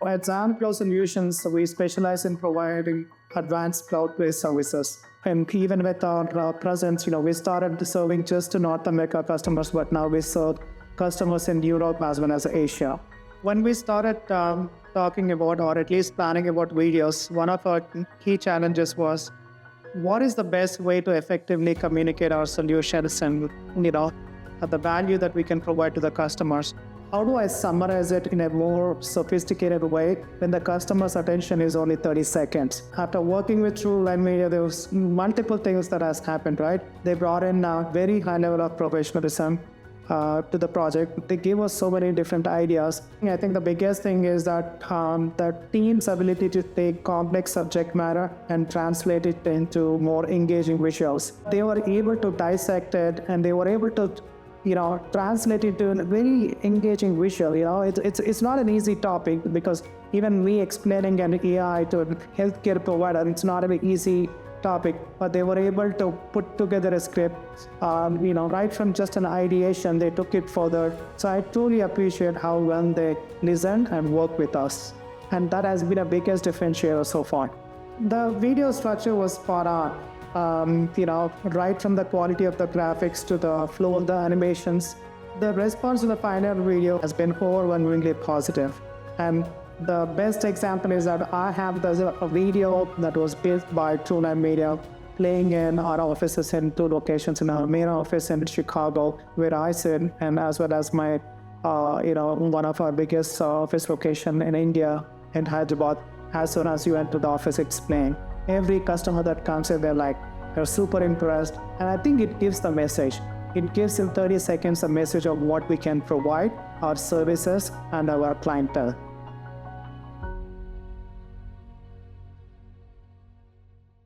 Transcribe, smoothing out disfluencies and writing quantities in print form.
At Zam Cloud Solutions, we specialize in providing advanced cloud-based services. And even with our presence, we started serving just to North America customers, but now we serve customers in Europe as well as Asia. When we started talking about, or at least planning about videos, one of our key challenges was, what is the best way to effectively communicate our solutions and the value that we can provide to the customers? How do I summarize it in a more sophisticated way when the customer's attention is only 30 seconds? After working with Trueline Media, there was multiple things that has happened, right? They brought in a very high level of professionalism to the project. They gave us so many different ideas. I think the biggest thing is that the team's ability to take complex subject matter and translate it into more engaging visuals. They were able to dissect it, and they were able to translate it to a very engaging visual. It's not an easy topic, because even me explaining an AI to a healthcare provider, it's not an easy topic, but they were able to put together a script, right from just an ideation, they took it further. So I truly appreciate how well they listened and worked with us. And that has been a biggest differentiator so far. The video structure was spot on. Right from the quality of the graphics to the flow of the animations. The response to the final video has been overwhelmingly positive. And the best example is that I have a video that was built by Trueline Media playing in our offices in 2 locations, in our main office in Chicago, where I sit, and as well as my, one of our biggest office location in India, in Hyderabad. As soon as you enter the office, it's playing. Every customer that comes in, they're super impressed. And I think it gives the message. It gives in 30 seconds a message of what we can provide, our services, and our clientele.